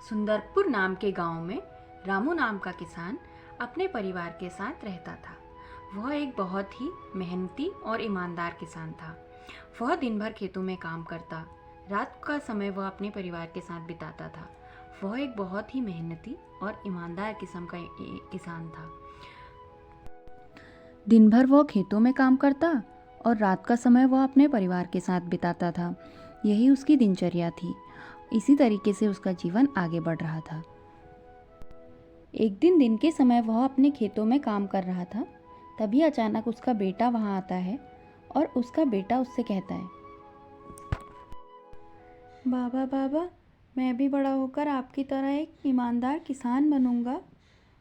सुंदरपुर नाम के गांव में रामू नाम का किसान अपने परिवार के साथ रहता था। वह एक बहुत ही मेहनती और ईमानदार किसान था। वह दिन भर खेतों में काम करता, रात का समय वह अपने परिवार के साथ बिताता था। वह एक बहुत ही मेहनती और ईमानदार किस्म का किसान था। दिन भर वह खेतों में काम करता और रात का समय वह अपने परिवार के साथ बिताता था। यही उसकी दिनचर्या थी। इसी तरीके से उसका जीवन आगे बढ़ रहा था। एक दिन के समय वह अपने खेतों में काम कर रहा था। तभी अचानक उसका बेटा वहाँ आता है और उसका बेटा उससे कहता है, बाबा बाबा, मैं भी बड़ा होकर आपकी तरह एक ईमानदार किसान बनूंगा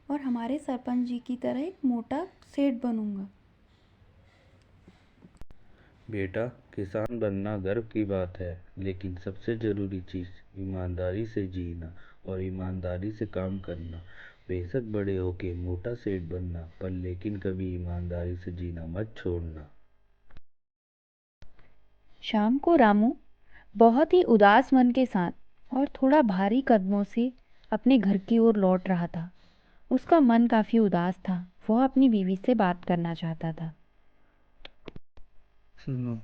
और हमारे सरपंच जी की तरह एक मोटा सेठ बनूंगा। बेटा, किसान बनना गर्व की बात है, लेकिन सबसे ज़रूरी चीज़ ईमानदारी से जीना और ईमानदारी से काम करना। बेशक बड़े होके मोटा सेठ बनना, पर लेकिन कभी ईमानदारी से जीना मत छोड़ना। शाम को रामू बहुत ही उदास मन के साथ और थोड़ा भारी कदमों से अपने घर की ओर लौट रहा था। उसका मन काफी उदास था। वह अपनी बीवी से बात करना चाहता था। सुनो,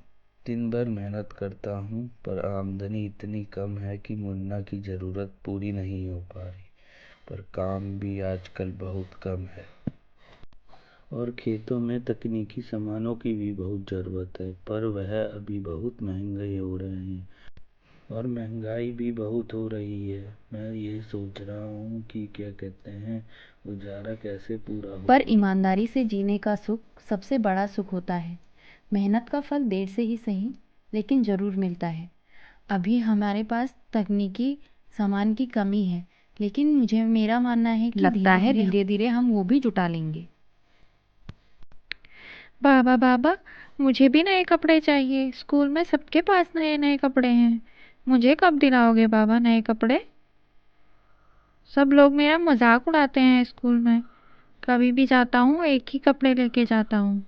दिन भर मेहनत करता हूँ, पर आमदनी इतनी कम है कि मुन्ना की ज़रूरत पूरी नहीं हो पा रही। पर काम भी आजकल बहुत कम है और खेतों में तकनीकी सामानों की भी बहुत ज़रूरत है, पर वह अभी बहुत महंगे हो रहे हैं और महंगाई भी बहुत हो रही है। मैं ये सोच रहा हूँ कि क्या कहते हैं, गुजारा कैसे पूरा हो। पर ईमानदारी से जीने का सुख सबसे बड़ा सुख होता है। मेहनत का फल देर से ही सही, लेकिन जरूर मिलता है। अभी हमारे पास तकनीकी सामान की कमी है, लेकिन मेरा मानना है कि लगता है धीरे धीरे हम वो भी जुटा लेंगे। बाबा बाबा, मुझे भी नए कपड़े चाहिए। स्कूल में सबके पास नए नए कपड़े हैं। मुझे कब दिलाओगे बाबा नए कपड़े? सब लोग मेरा मजाक उड़ाते हैं स्कूल में। कभी भी जाता हूँ एक ही कपड़े लेके जाता हूँ।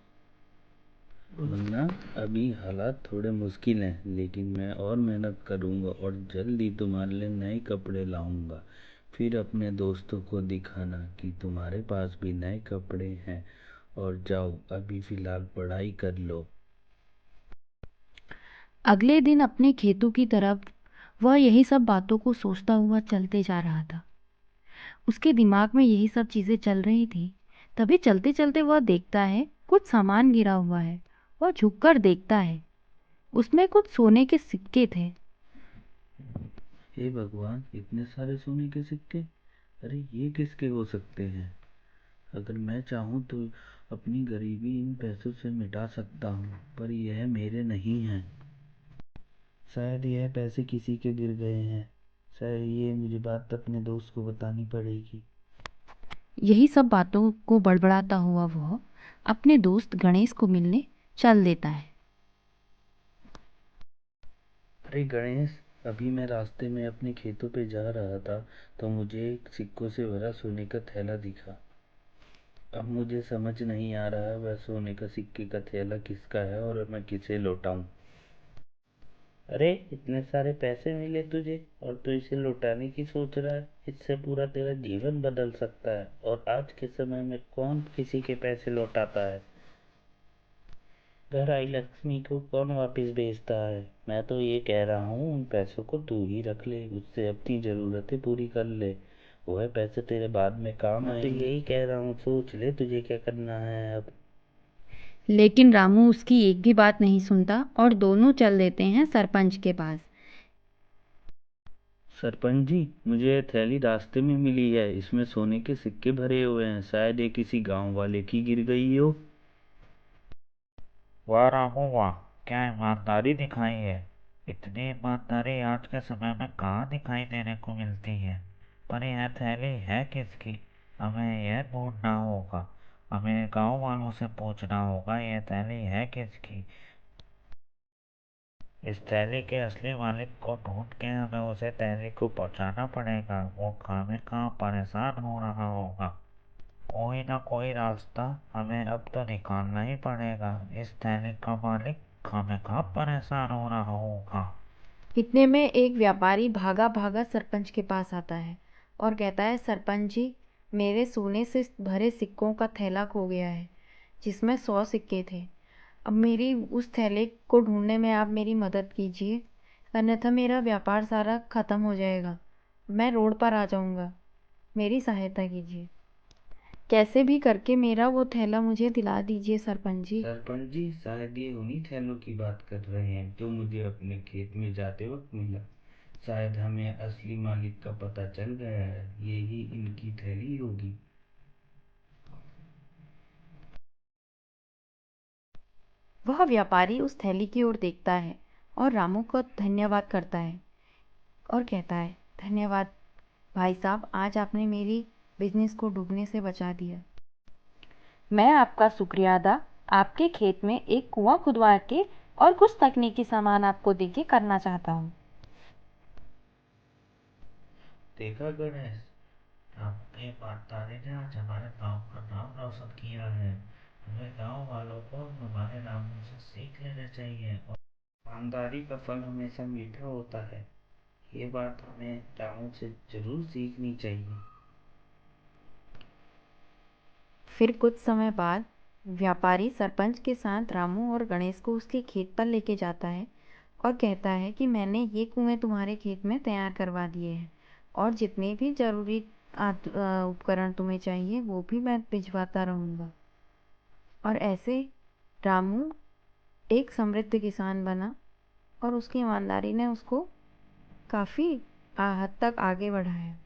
वरना अभी हालात थोड़े मुश्किल हैं, लेकिन मैं और मेहनत करूँगा और जल्द ही तुम्हारे लिए नए कपड़े लाऊंगा। फिर अपने दोस्तों को दिखाना कि तुम्हारे पास भी नए कपड़े हैं। और जाओ, अभी फ़िलहाल पढ़ाई कर लो। अगले दिन अपने खेतों की तरफ वह यही सब बातों को सोचता हुआ चलते जा रहा था। उसके दिमाग में यही सब चीजें चल रही थी। तभी चलते चलते वह देखता है कुछ सामान गिरा हुआ है। वह झुककर देखता है, उसमें कुछ सोने के सिक्के थे। हे भगवान, इतने सारे सोने के सिक्के! अरे ये किसके हो सकते हैं? अगर मैं चाहूँ तो अपनी गरीबी इन पैसों से मिटा सकता हूँ, पर यह मेरे नहीं हैं। शायद यह पैसे किसी के गिर गए हैं। शायद ये मुझे बात अपने दोस्त को बतानी पड़ेगी। यही सब बातों को बड़बड़ाता हुआ वह अपने दोस्त गणेश को मिलने चल देता है। अरे गणेश, अभी मैं रास्ते में अपने खेतों पे जा रहा था तो मुझे एक सिक्कों से भरा सोने का थैला दिखा। अब मुझे समझ नहीं आ रहा है वह सोने का सिक्के का थैला किसका है और मैं किसे लौटाऊं। अरे, इतने सारे पैसे मिले तुझे और तू इसे लौटाने की सोच रहा है? इससे पूरा तेरा जीवन बदल सकता है। और आज के समय में कौन किसी के पैसे लौटाता है? घर आई लक्ष्मी को कौन वापस भेजता है? मैं तो ये कह रहा हूँ उन पैसों को तू ही रख ले, उससे अपनी ज़रूरतें पूरी कर ले। वह पैसे तेरे बाद में काम आएंगे। मैं तो यही कह रहा हूँ, सोच ले तुझे क्या करना है अब। लेकिन रामू उसकी एक भी बात नहीं सुनता और दोनों चल देते हैं सरपंच के पास। सरपंच जी, मुझे यह थैली रास्ते में मिली है। इसमें सोने के सिक्के भरे हुए हैं। शायद ये किसी गांव वाले की गिर गई हो। वाह रामू वाह, क्या ईमानदारी दिखाई है। इतनी ईमानदारी आज के समय में कहाँ दिखाई देने को मिलती है। पर यह थैली है किसकी? हमें यह ढूंढना होगा। हमें गांव वालों से पूछना होगा यह थैली है किसकी। इस थैली के असली मालिक को ढूंढ के हमें उसे थैली को पहुंचाना पड़ेगा। वो खाने का परेशान हो रहा होगा। कोई ना कोई रास्ता हमें अब तो निकालना ही पड़ेगा। इस थैली का मालिक खामखा परेशान हो रहा होगा। इतने में एक व्यापारी भागा भागा सरपंच के पास आता है। और कहता है, सरपंच जी, मेरे सोने से भरे सिक्कों का थैला खो गया है, जिसमें 100 सिक्के थे। अब मेरी उस थैले को ढूंढने में आप मेरी मदद कीजिए, अन्यथा मेरा व्यापार सारा खत्म हो जाएगा, मैं रोड पर आ जाऊंगा। मेरी सहायता कीजिए, कैसे भी करके मेरा वो थैला मुझे दिला दीजिए सरपंच जी। सरपंच जी, शायद ये उन्हीं थैलों की बात कर रहे हैं जो मुझे अपने खेत में जाते वक्त मिला। शायद हमें असली मालिक का पता चल गया है, यही इनकी थैली होगी। वह व्यापारी उस थैली की ओर देखता है और रामू को धन्यवाद करता है और कहता है, धन्यवाद भाई साहब, आज आपने मेरी बिजनेस को डूबने से बचा दिया। मैं आपका शुक्रिया अदा आपके खेत में एक कुआं खुदवा के और कुछ तकनीकी सामान आपको देके करना चाहता हूँ। देखा गणेश, आपके ईमानदारी ने आज हमारे गांव का नाम रोशन किया है। हमें गांव वालों को हमारे नामों से सीख लेना चाहिए और ईमानदारी का फल हमेशा मीठा होता है। ये बात हमें रामू से जरूर सीखनी चाहिए। फिर कुछ समय बाद व्यापारी सरपंच के साथ रामू और गणेश को उसके खेत पर लेके जाता है और कहता है कि मैंने ये कुएं तुम्हारे खेत में तैयार करवा दिए हैं और जितने भी जरूरी उपकरण तुम्हें चाहिए वो भी मैं भिजवाता रहूँगा। और ऐसे रामू एक समृद्ध किसान बना और उसकी ईमानदारी ने उसको काफ़ी हद तक आगे बढ़ाया।